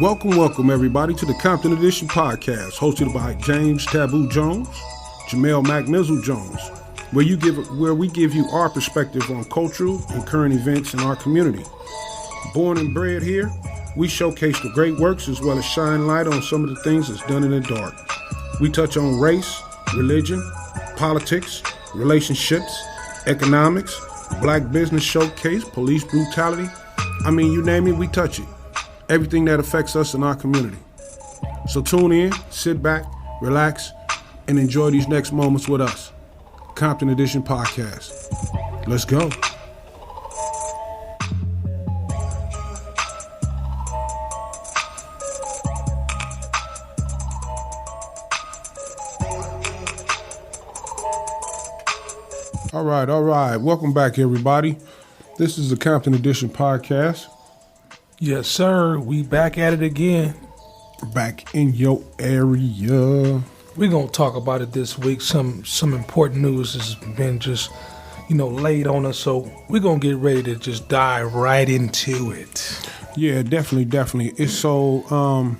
Welcome everybody to the Compton Edition podcast, hosted by James Taboo Jones, Jamel McMizzle Jones, where we give you our perspective on cultural and current events in our community. Born and bred here, we showcase the great works as well as shine light on some of the things that's done in the dark. We touch on race, religion, politics, relationships, economics, black business showcase, police brutality. I mean, you name it, we touch it. Everything that affects us in our community. So tune in, sit back, relax, and enjoy these next moments with us. Compton Edition Podcast. Let's go. All right. Welcome back, everybody. This is the Compton Edition Podcast. Yes, sir. We back at it again. Back in your area. We're going to talk about it this week. Some important news has been just, laid on us. So we're going to get ready to just dive right into it. Yeah, definitely. It's so,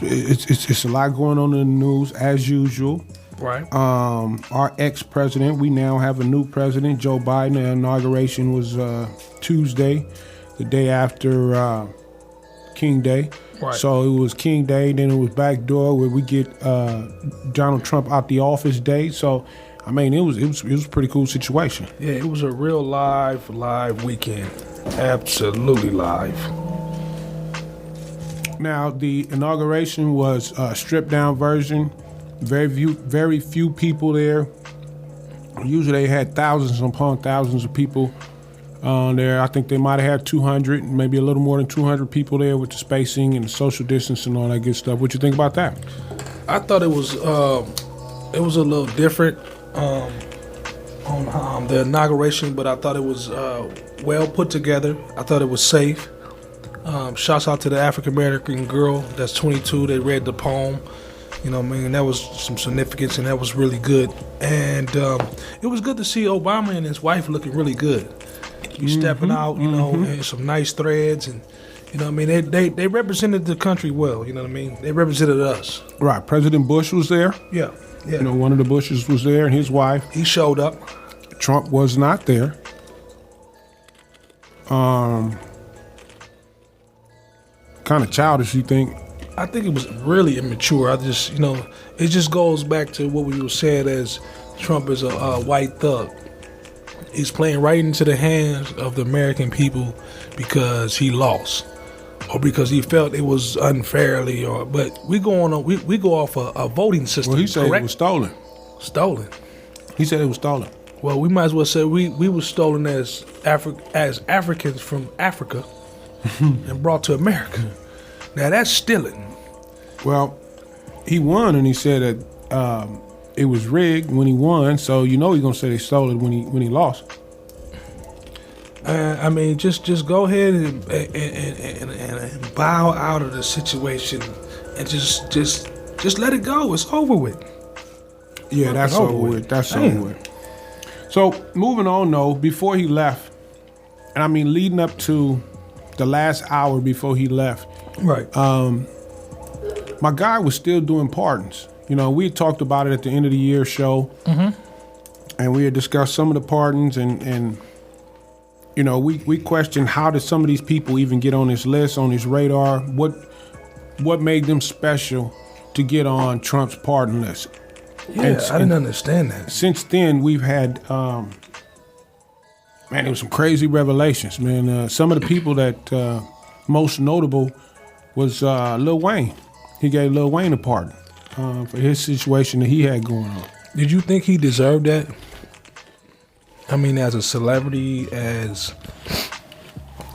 it's a lot going on in the news as usual. Right. Our ex-president, we now have a new president, Joe Biden. The inauguration was Tuesday, the day after King Day. Right. So it was King Day, then it was backdoor where we get Donald Trump out the office day. So, I mean, it was a pretty cool situation. Yeah, it was a real live weekend. Absolutely live. Now, the inauguration was a stripped down version. Very few people there. Usually they had thousands upon thousands of people there. I think they might have had 200, maybe a little more than 200 people there with the spacing and the social distance and all that good stuff. What you think about that? I thought it was a little different on the inauguration, but I thought it was well put together. I thought it was safe. Shouts out to the African American girl that's 22 that read the poem. That was some significance, and that was really good. And it was good to see Obama and his wife looking really good. He's stepping out, in some nice threads, and they represented the country well. They represented us. Right. President Bush was there. Yeah. One of the Bushes was there, and his wife. He showed up. Trump was not there. Kind of childish, you think? I think it was really immature. It just goes back to what we were saying as Trump is a white thug. He's playing right into the hands of the American people because he lost, or because he felt it was unfairly. But we go off a voting system. Well, he said correct? It was stolen. Stolen. He said it was stolen. Well, we might as well say we were stolen as Africans from Africa and brought to America. Now that's stealing. Well, he won, and he said that it was rigged when he won. So he's gonna say they stole it when he lost. Just go ahead and bow out of the situation, and just let it go. It's over with. Yeah, that's over with. That's over with. So moving on though, before he left, and leading up to the last hour before he left. Right. My guy was still doing pardons. We had talked about it at the end of the year show, and we had discussed some of the pardons, and we questioned how did some of these people even get on this list, on this radar? What made them special to get on Trump's pardon list? Yeah, I didn't understand that. Since then, we've had, there was some crazy revelations, man. Some of the people that most notable was Lil Wayne. He gave Lil Wayne a pardon for his situation that he had going on. Did you think he deserved that? As a celebrity, as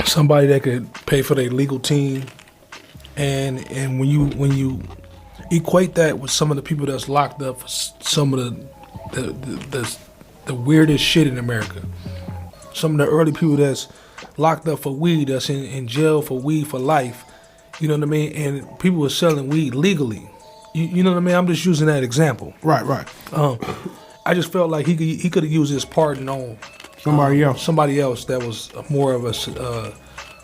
somebody that could pay for their legal team, and when you equate that with some of the people that's locked up for some of the weirdest shit in America, some of the early people that's locked up for weed, that's in jail for weed for life. And people were selling weed legally. You know what I mean? I'm just using that example. Right. I just felt like he could have used his pardon on somebody else that was more of a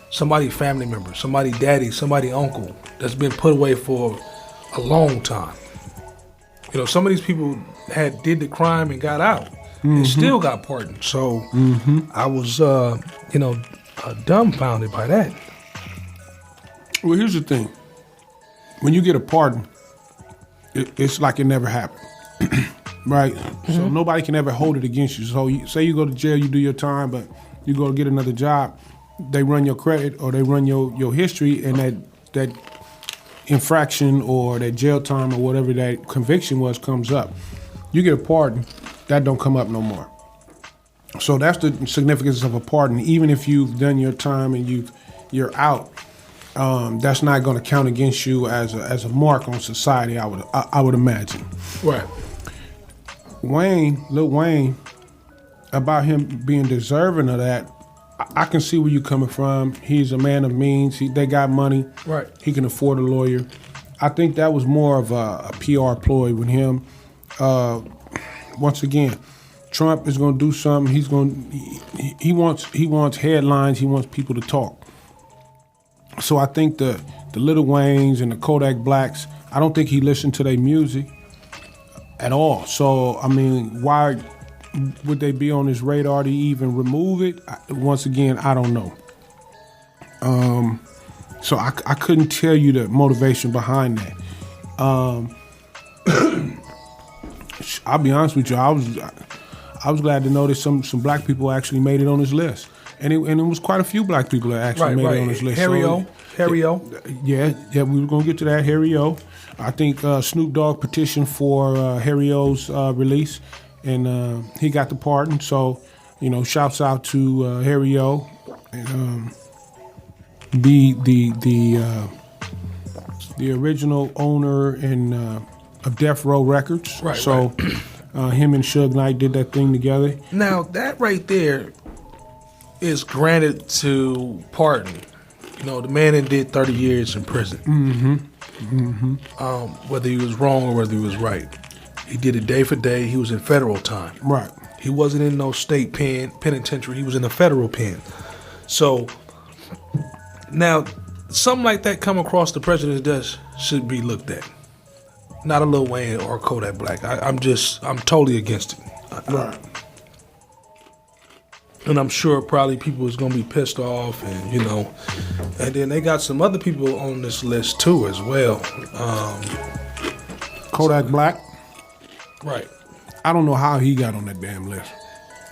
somebody family member, somebody daddy, somebody uncle that's been put away for a long time. You know, some of these people did the crime and got out and still got pardoned. So I was, dumbfounded by that. Well, here's the thing. When you get a pardon, it's like it never happened. Right? So nobody can ever hold it against you. So say you go to jail, you do your time, but you go to get another job, they run your credit or they run your history, and that infraction or that jail time or whatever that conviction was comes up. You get a pardon, that don't come up no more. So that's the significance of a pardon. Even if you've done your time and you're out, that's not going to count against you as a mark on society. I would imagine. Right. Lil Wayne, about him being deserving of that, I can see where you're coming from. He's a man of means. They got money. Right. He can afford a lawyer. I think that was more of a PR ploy with him. Once again, Trump is going to do something. He wants headlines. He wants people to talk. So I think the Lil Waynes and the Kodak Blacks, I don't think he listened to their music at all. So, I mean, why would they be on his radar to even remove it? Once again, I don't know. So I couldn't tell you the motivation behind that. I'll be honest with you, I was glad to know that some black people actually made it on his list. And it was quite a few black people that actually made it on his list. Harry O. Yeah, we were going to get to that. Harry O. I think Snoop Dogg petitioned for Harry O's release, and he got the pardon. So, shouts out to Harry O. And, the original owner of Death Row Records. Right. So, him and Suge Knight did that thing together. Now that right there is granted to pardon. The man did 30 years in prison. Whether he was wrong or whether he was right. He did it day for day. He was in federal time. Right. He wasn't in no state penitentiary. He was in a federal pen. So now something like that come across the president's desk should be looked at. Not a Lil Wayne or Kodak Black. I'm totally against it. Right. And I'm sure probably people is going to be pissed off, and and then they got some other people on this list too as well. Kodak Black. Right. I don't know how he got on that damn list.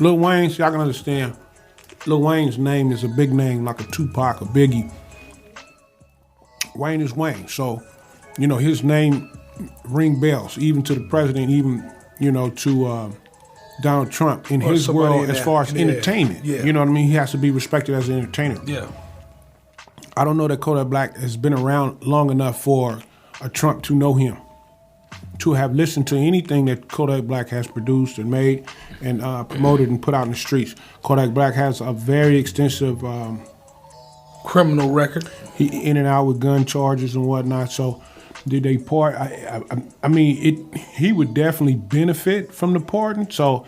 Lil Wayne, y'all can understand. Lil Wayne's name is a big name, like a Tupac, a Biggie. Wayne is Wayne, so his name ring bells, even to the president, even to Donald Trump in his world as far as entertainment. Yeah. You know what I mean? He has to be respected as an entertainer. Yeah. I don't know that Kodak Black has been around long enough for a Trump to know him, to have listened to anything that Kodak Black has produced and made and promoted and put out in the streets. Kodak Black has a very extensive criminal record. He in and out with gun charges and whatnot. So did they part? I mean, he would definitely benefit from the pardon. So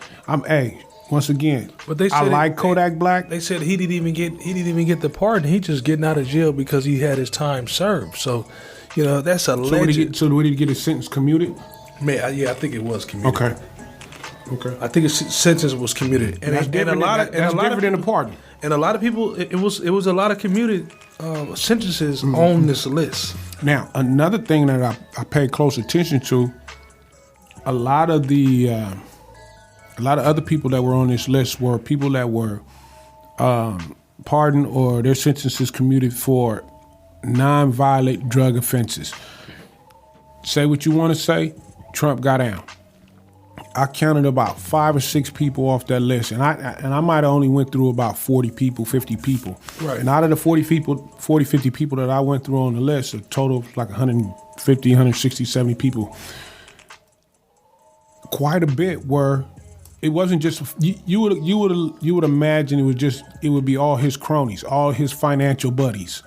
once again, but they said I like Kodak Black. They said he didn't even get the pardon. He just getting out of jail because he had his time served. So, that's a legend. So would he get his sentence commuted? I think it was commuted. Okay. I think his sentence was commuted, and that's different than a pardon. And a lot of people, it was a lot of commuted sentences on this list. Now, another thing that I paid close attention to, a lot of other people that were on this list were people that were pardoned or their sentences commuted for non-violent drug offenses. Say what you want to say, Trump got down. I counted about 5 or 6 people off that list, and I might have only went through about 40 people, 50 people. Right. And out of the 40, 50 people that I went through on the list, a total of like 150, 160, 70 people. Quite a bit were. It wasn't just you would imagine it would be all his cronies, all his financial buddies,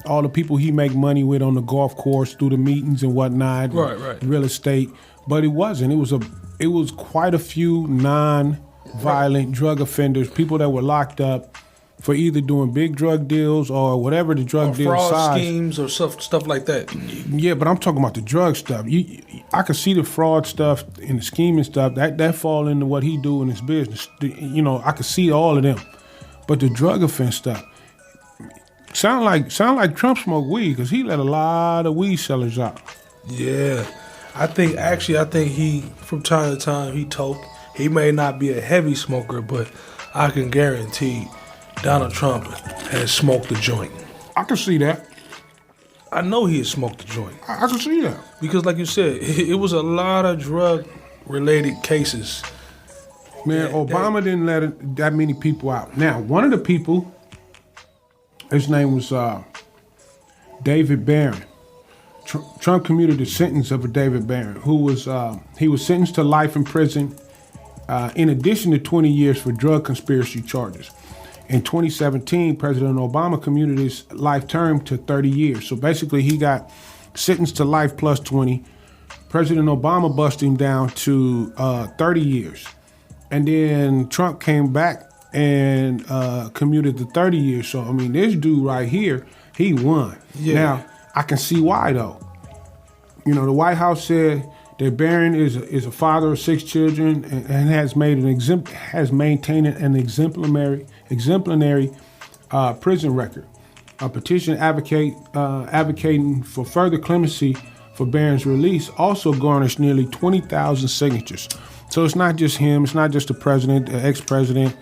all the people he make money with on the golf course through the meetings and whatnot, right. Real estate. But it wasn't. It was quite a few non-violent drug offenders, people that were locked up for either doing big drug deals or whatever the drug deal fraud size. schemes or stuff like that. Yeah, but I'm talking about the drug stuff. I can see the fraud stuff and the scheming stuff. That fall into what he do in his business. I can see all of them. But the drug offense stuff sound like Trump smoked weed because he let a lot of weed sellers out. Yeah, I think he from time to time he toke. He may not be a heavy smoker, but I can guarantee Donald Trump has smoked the joint. I can see that. I know he has smoked the joint. I can see that. Because like you said, it was a lot of drug-related cases. Man, Obama didn't let that many people out. Now, one of the people, his name was David Barron. Trump commuted the sentence of a David Barron, who was sentenced to life in prison, in addition to 20 years for drug conspiracy charges. In 2017, President Obama commuted his life term to 30 years. So basically, he got sentenced to life plus 20. President Obama busted him down to 30 years. And then Trump came back and commuted to 30 years. So, I mean, this dude right here, he won. Yeah. Now, I can see why, though. The White House said that Barron is a father of 6 children and has maintained an exemplary prison record. A petition advocating for further clemency for Barron's release also garnished nearly 20,000 signatures. So it's not just him. It's not just the president, the ex-president.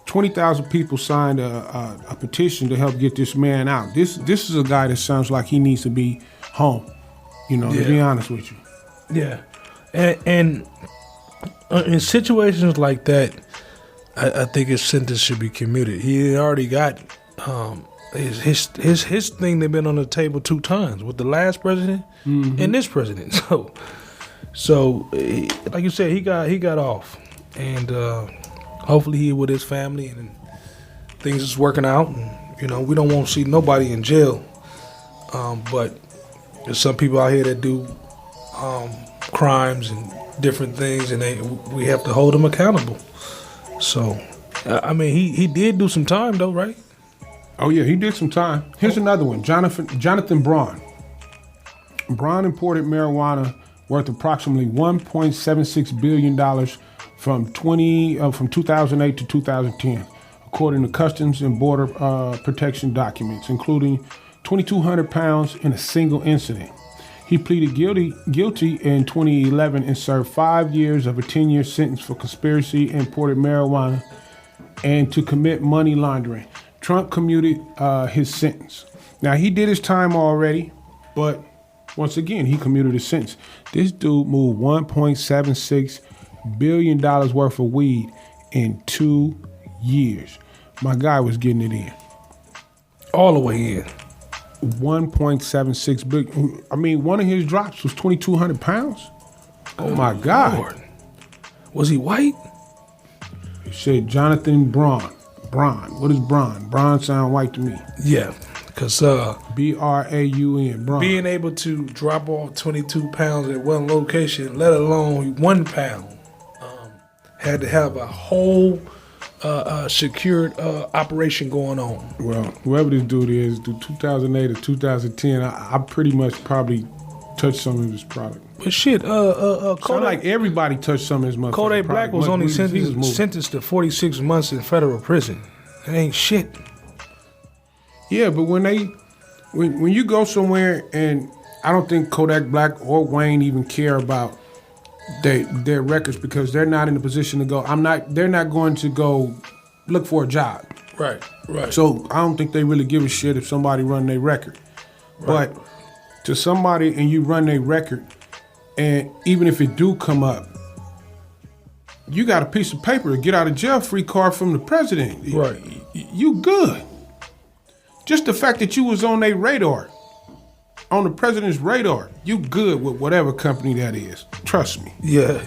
20,000 people signed a petition to help get this man out. This is a guy that sounds like he needs to be home, to be honest with you. Yeah. And in situations like that, I think his sentence should be commuted. He already got his thing. They've been on the table 2 times with the last president and this president. So like you said, he got off, and hopefully he with his family and things is working out. And we don't want to see nobody in jail, but there's some people out here that do crimes and different things, and we have to hold them accountable. So, I mean, he did do some time, though, right? Oh, yeah, he did some time. Here's another one, Jonathan Braun. Braun imported marijuana worth approximately $1.76 billion from 2008 to 2010, according to Customs and Border Protection documents, including 2,200 pounds in a single incident. He pleaded guilty in 2011 and served 5 years of a 10-year sentence for conspiracy, imported marijuana, and to commit money laundering. Trump commuted his sentence. Now, he did his time already, but once again, he commuted his sentence. This dude moved $1.76 billion worth of weed in 2 years. My guy was getting it in. All the way in. 1.76 billion. I mean, one of his drops was 2,200 pounds. Oh my God. Lord. Was he white? He said Jonathan Braun. Braun. What is Braun? Braun sound white to me. Yeah, because Braun. Braun. Being able to drop off 22 pounds at one location, let alone 1 pound, had to have a whole secured operation going on. Well, whoever this dude is, through 2008 or 2010, I pretty much probably touched some of his product. But shit, Kodak, like everybody touched some of his motherfucking Kodak Black was only sentenced to 46 months in federal prison. It ain't shit. Yeah, but when you go somewhere, and I don't think Kodak Black or Wayne even care about their records, because they're not in a position to go. They're not going to go look for a job. Right. So I don't think they really give a shit if somebody run their record. Right. But to somebody and you run their record, and even if it do come up, you got a piece of paper, a get out of jail free card from the president. Right. You good. Just the fact that you was on their radar, on the president's radar, you good with whatever company that is. Trust me. Yeah.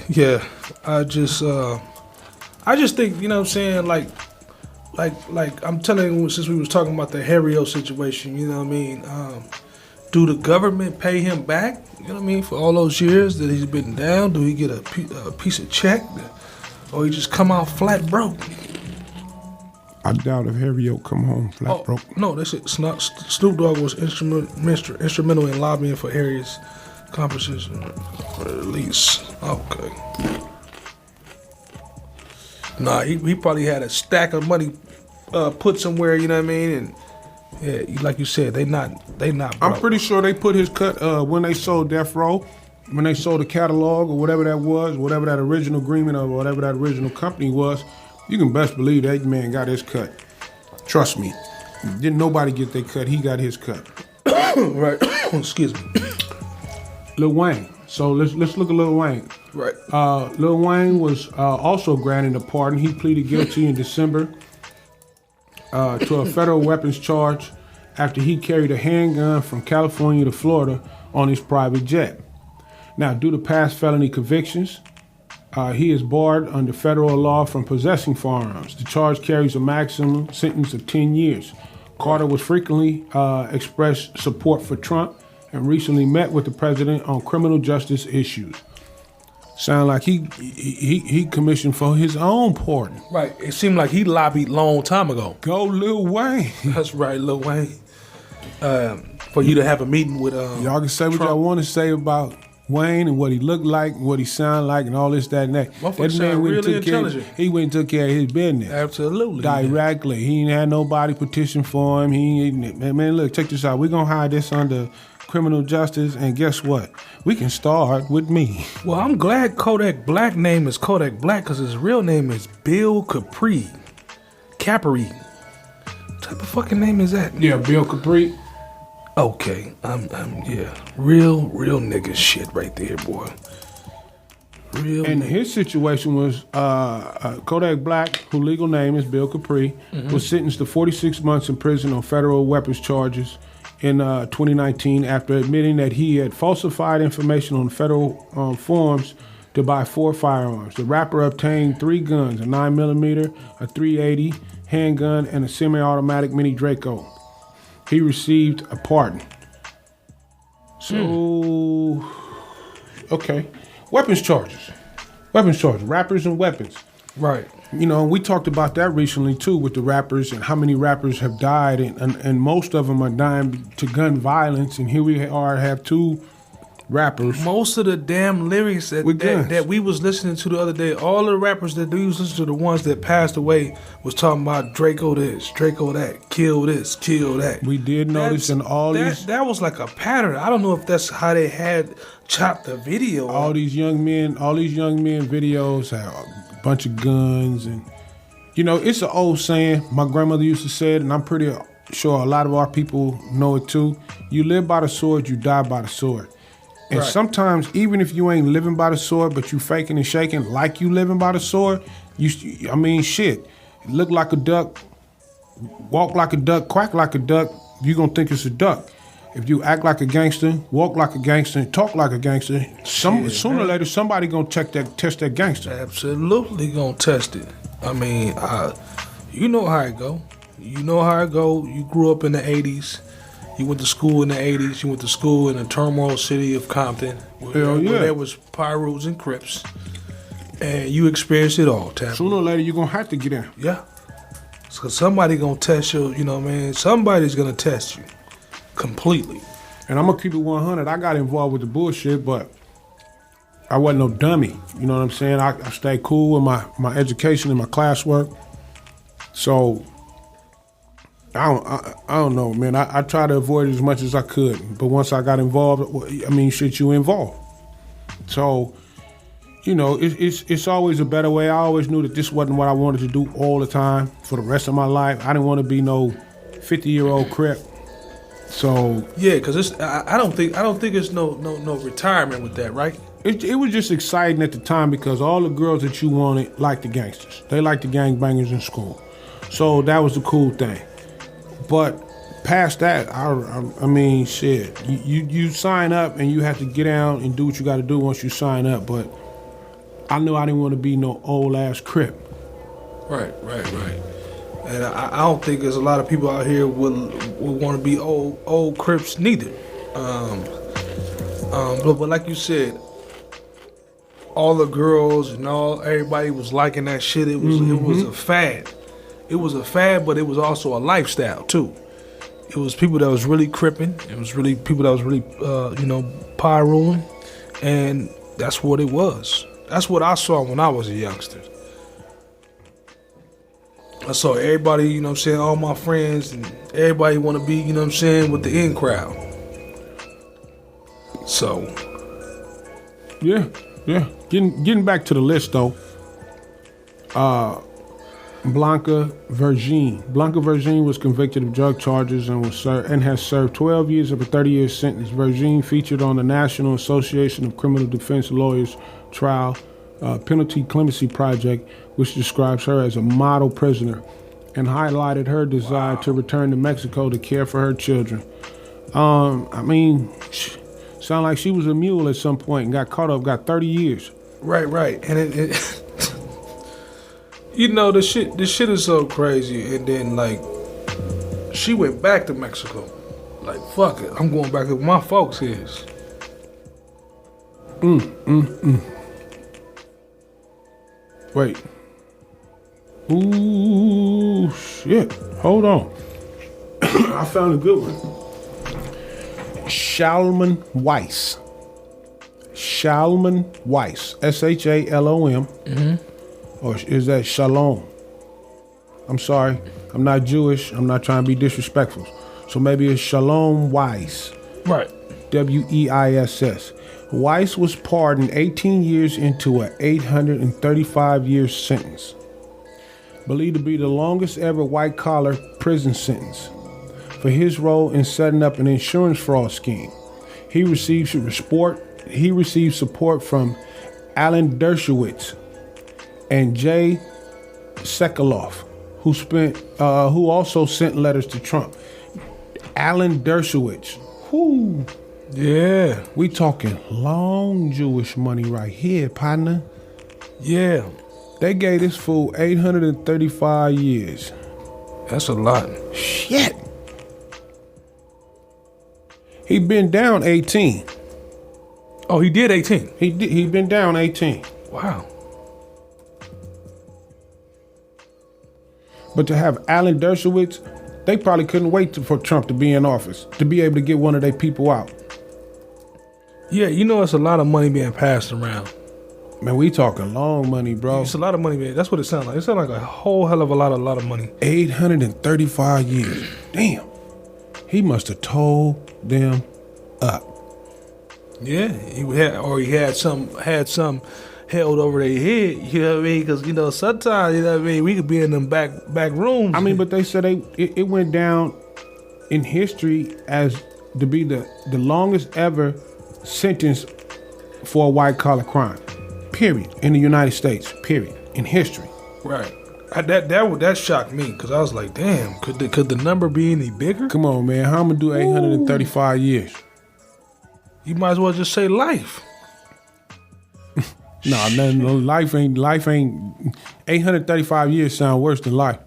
I just think, you know what I'm saying, like I'm telling you, since we was talking about the Harrio situation, you know what I mean, do the government pay him back, you know what I mean, for all those years that he's been down? Do he get a piece of check, or he just come out flat broke? I doubt if Harry O come home flat broke. No, that's it. Snoop Dogg was instrumental in lobbying for Harry's composition release. Okay. Nah, he probably had a stack of money put somewhere, you know what I mean? And yeah, like you said, they not broke. I'm pretty sure they put his cut when they sold Death Row, when they sold the catalog or whatever that was, whatever that original agreement or whatever that original company was. You can best believe that man got his cut. Trust me. Didn't nobody get their cut. He got his cut. Right. Excuse me. Lil Wayne. So let's look at Lil Wayne. Right. Lil Wayne was also granted a pardon. He pleaded guilty in December to a federal weapons charge after he carried a handgun from California to Florida on his private jet. Now, due to past felony convictions, he is barred under federal law from possessing firearms. The charge carries a maximum sentence of 10 years. Carter was frequently expressed support for Trump and recently met with the president on criminal justice issues. Sound like he commissioned for his own pardon. Right. It seemed like he lobbied long time ago. Go Lil Wayne. That's right, Lil Wayne. For you to have a meeting with y'all can say what Trump. y'all want to say about Wayne and what he looked like, what he sounded like, and all this, that, and that. That man went and took care. He went and took care of his business. Absolutely. Directly. He ain't had nobody petition for him. He ain't. Man, look, check this out. We're gonna hide this under criminal justice, and guess what? We can start with me. Well, I'm glad Kodak Black name is Kodak Black because his real name is Bill Capri. What type of fucking name is that? Yeah, Bill Capri. Okay, yeah, real nigga shit right there, boy. Real. And nigga. his situation was Kodak Black, whose legal name is Bill Capri, was sentenced to 46 months in prison on federal weapons charges in 2019 after admitting that he had falsified information on federal forms to buy 4 firearms. The rapper obtained 3 guns, a 9mm, a .380 handgun, and a semi-automatic Mini Draco. He received a pardon. So, okay. Weapons charges. Rappers and weapons. Right. You know, we talked about that recently, too, with the rappers and how many rappers have died. And most of them are dying to gun violence. And here we have 2 rappers. Most of the damn lyrics that we was listening to the other day, all the rappers that we was listening to, the ones that passed away, was talking about Draco this, Draco that, kill this, kill that. We did notice in all these... That was like a pattern. I don't know if that's how they had chopped the video. All these young men videos have a bunch of guns. And, you know, it's an old saying. My grandmother used to say it, and I'm pretty sure a lot of our people know it too. You live by the sword, you die by the sword. And sometimes, even if you ain't living by the sword, but you faking and shaking like you living by the sword, shit. Look like a duck, walk like a duck, quack like a duck, you gonna think it's a duck. If you act like a gangster, walk like a gangster, and talk like a gangster, sooner or later somebody gonna test that gangster. Absolutely gonna test it. I mean, you know how it go. You grew up in the 80s. You went to school in the 80s. You went to school in the turmoil city of Compton, where there was Pyrus and Crips, and you experienced it all. Taboo. Sooner or later, you're going to have to get in. Yeah. So somebody going to test you, you know what I mean? Somebody's going to test you completely. And I'm going to keep it 100. I got involved with the bullshit, but I wasn't no dummy. You know what I'm saying? I stayed cool with my education and my classwork. So... I don't know, man. I try to avoid it as much as I could. But once I got involved, you involved. So, you know, it's always a better way. I always knew that this wasn't what I wanted to do all the time for the rest of my life. I didn't want to be no 50-year-old crip. So yeah, because I don't think it's no retirement with that, right? It was just exciting at the time because all the girls that you wanted liked the gangsters. They liked the gangbangers in school. So that was the cool thing. But past that, I mean, shit. You sign up and you have to get down and do what you got to do once you sign up. But I knew I didn't want to be no old ass crip. Right. And I don't think there's a lot of people out here would want to be old crips neither. But like you said, all the girls and everybody was liking that shit. It was a fad. it was a fad, but it was also a lifestyle too. It was people that was really cripping. It was really people that was really, power ruling, and that's what it was. That's what I saw when I was a youngster. I saw everybody, you know what I'm saying, all my friends, and everybody want to be, you know what I'm saying, with the in crowd. So, yeah. Getting back to the list though. Blanca Vergine. Blanca Vergine was convicted of drug charges and has served 12 years of a 30-year sentence. Vergine featured on the National Association of Criminal Defense Lawyers trial Penalty Clemency Project, which describes her as a model prisoner and highlighted her desire to return to Mexico to care for her children. Sound like she was a mule at some point and got caught up, got 30 years. Right. And it this shit is so crazy. And then, like, she went back to Mexico. Like, fuck it, I'm going back to where my folks is. Wait. Ooh, shit. Hold on. I found a good one. Shalom Weiss. Shalom Weiss. SHALOM. Or is that Shalom? I'm sorry. I'm not Jewish. I'm not trying to be disrespectful. So maybe it's Shalom Weiss. Right. WEISS. Weiss was pardoned 18 years into an 835-year sentence. Believed to be the longest ever white-collar prison sentence for his role in setting up an insurance fraud scheme. He received support from Alan Dershowitz and Jay Sekulow, who also sent letters to Trump. Alan Dershowitz. Whoo. Yeah. We talking long Jewish money right here, partner. Yeah. They gave this fool 835 years. That's a lot. Shit. He been down 18. Oh, he did 18? He been down 18. Wow. But to have Alan Dershowitz, they probably couldn't wait for Trump to be in office, to be able to get one of their people out. Yeah, it's a lot of money being passed around. Man, we talking long money, bro. It's a lot of money, man. That's what it sounds like. It sounds like a whole hell of a lot of money. 835 years. Damn. He must have told them up. Yeah, he had some held over their head. You know what I mean? Because sometimes we could be in them back rooms. I mean, but they said it went down in history as to be the longest ever sentence for a white collar crime. Period. In the United States. Period. In history. Right. That shocked me because I was like, damn, could the number be any bigger? Come on, man. How I'm gonna do 835 years? You might as well just say life. No, life ain't 835 years sound worse than life.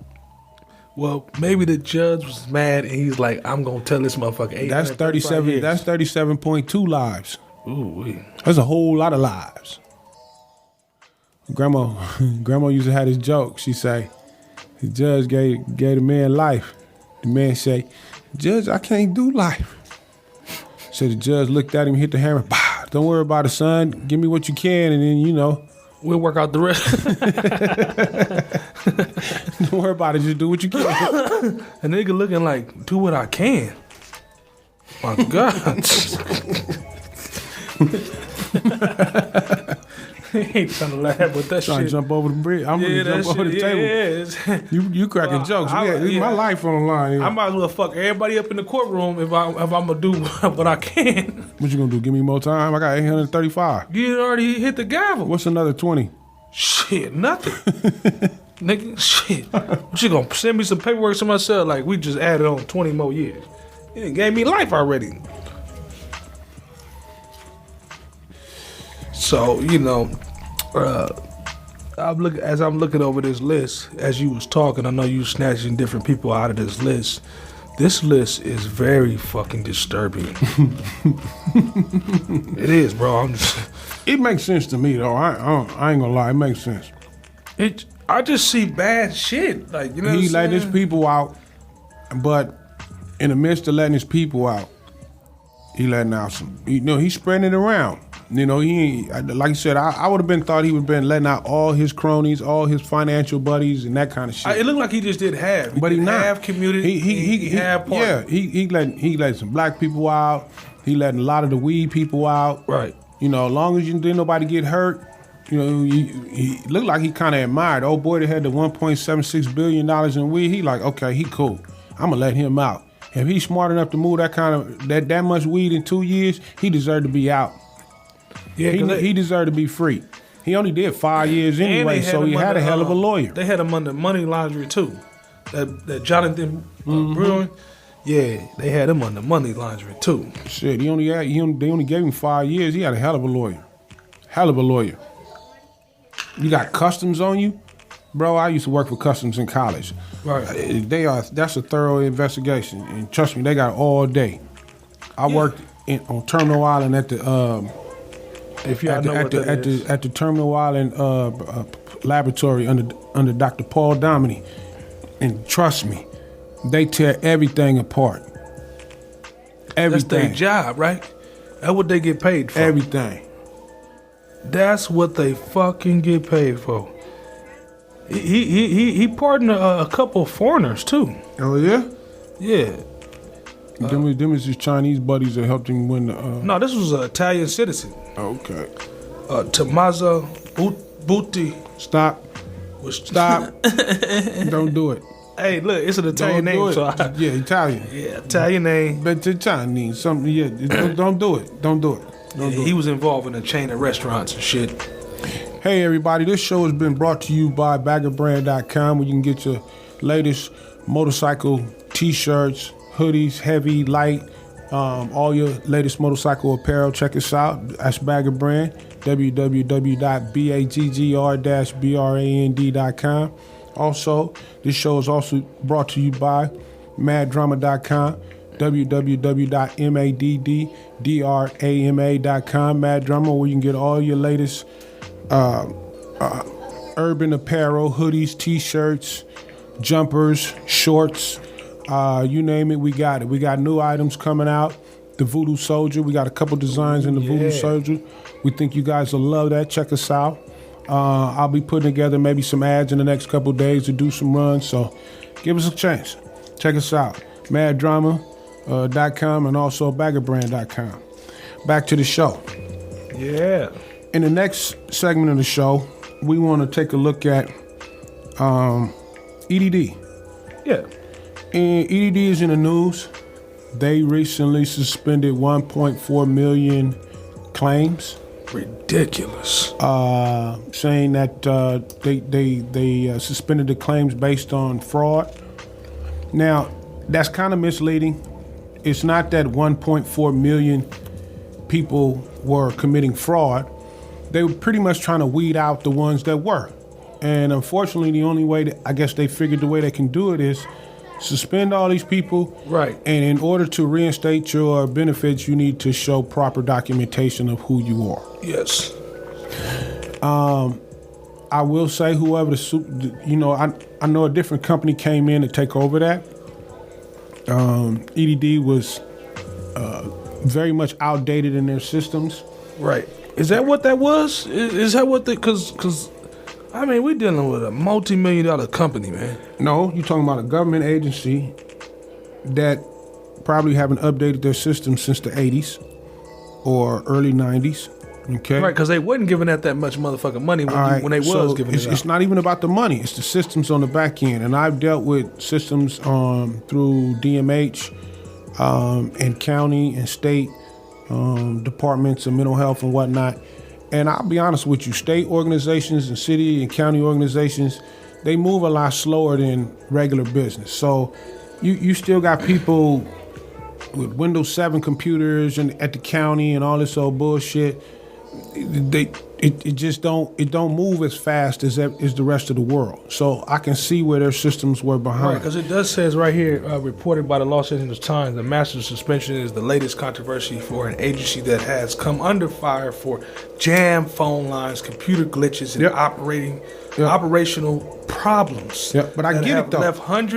Well, maybe the judge was mad and he's like, I'm gonna tell this motherfucker 835 That's 37 years. That's 37.2 lives. Ooh, that's a whole lot of lives. Grandma used to have this joke. She say, the judge gave the man life. The man say, Judge, I can't do life. So the judge looked at him, hit the hammer. Bah, don't worry about it, son. Give me what you can, and then we'll work out the rest. Don't worry about it. Just do what you can. A nigga looking like, do what I can. My God. He ain't trying to laugh, but that trying shit. to jump over the bridge. I'm gonna jump over the table. Yeah. You cracking jokes. My life on the line. Yeah. I might as well fuck everybody up in the courtroom if I'm gonna do what I can. What you gonna do? Give me more time? I got 835. You already hit the gavel. What's another 20? Shit, nothing. Nigga, shit. She gonna send me some paperwork to myself like we just added on 20 more years. It gave me life already. So, as I'm looking over this list, as you was talking, I know you snatching different people out of this list. This list is very fucking disturbing. It is, bro. It makes sense to me, though. I ain't gonna lie. It makes sense. I just see bad shit. Like, you know, he letting his people out, but in the midst of letting his people out, he letting out some. He's spreading it around. He ain't, like I said, I would have thought he would have been letting out all his cronies, all his financial buddies, and that kind of shit. It looked like he just did half. But he not half community. He half part. Yeah, he letting some black people out. He letting a lot of the weed people out. Right. As long as you didn't nobody get hurt. He looked like he kind of admired. Oh boy, they had the $1.76 billion in weed. He like, okay, he cool. I'm gonna let him out. If he's smart enough to move that much weed in 2 years, he deserved to be out. Yeah, he deserved to be free. He only did 5 years anyway, so he had a hell of a lawyer. They had him under money laundering too. That Jonathan Bruin. Yeah, they had him under money laundering too. Shit, they only gave him 5 years. He had a hell of a lawyer. Hell of a lawyer. You got customs on you? Bro, I used to work for customs in college. Right. That's a thorough investigation. And trust me, they got all day. I worked on Terminal Island at the at the Terminal Island laboratory under Dr. Paul Dominy. And trust me, they tear everything apart. Everything. That's their job, right? That's what they get paid for. Everything. That's what they fucking get paid for. He pardoned a couple of foreigners too. Oh yeah? Yeah. Them is his Chinese buddies that helped him win the... No, this was an Italian citizen. Okay. Tommaso Butti. Stop. Don't do it. Hey, look, it's an Italian name. Yeah, Italian. Yeah, Italian name. But the Chinese, something. Yeah, don't do it. Don't do it. He was involved in a chain of restaurants and shit. Hey, everybody, this show has been brought to you by baggerbrand.com, where you can get your latest motorcycle T-shirts, hoodies, heavy, light, all your latest motorcycle apparel. Check us out. That's Bagger Brand, www.baggr-brand.com. Also, this show is also brought to you by maddrama.com, www.maddrama.com, Mad Drama, where you can get all your latest urban apparel, hoodies, T-shirts, jumpers, shorts, you name it, we got it. We got new items coming out. The Voodoo Soldier, we got a couple designs in the Voodoo Soldier. We think you guys will love that. Check us out. I'll be putting together maybe some ads in the next couple days to do some runs, so give us a chance. Check us out. maddrama.com and also baggerbrand.com. Back to the show. Yeah. In the next segment of the show, we want to take a look at EDD. Yeah. And EDD is in the news. They recently suspended 1.4 million claims. Ridiculous. Saying that they suspended the claims based on fraud. Now, that's kind of misleading. It's not that 1.4 million people were committing fraud. They were pretty much trying to weed out the ones that were. And unfortunately, the only way that I guess they figured the way they can do it is suspend all these people. Right. And in order to reinstate your benefits, you need to show proper documentation of who you are. Yes. I will say, whoever I know a different company came in to take over that. EDD was very much outdated in their systems. Right. Is that what that was? Is that what because I mean, we're dealing with a multi-million-dollar company, man. No, you're talking about a government agency that probably haven't updated their system since the 80s or early 90s. Okay. Right, because they wasn't giving that much motherfucking money when they was giving it out. It's not even about the money. It's the systems on the back end. And I've dealt with systems through DMH and county and state departments of mental health and whatnot. And I'll be honest with you, state organizations and city and county organizations, they move a lot slower than regular business. So you still got people with Windows 7 computers and at the county and all this old bullshit. it just don't move as fast as the rest of the world. So I can see where their systems were behind. Because it does says right here, reported by the Los Angeles Times, the massive suspension is the latest controversy for an agency that has come under fire for jammed phone lines, computer glitches, and operational problems. Yeah, but I get it though. Left hundreds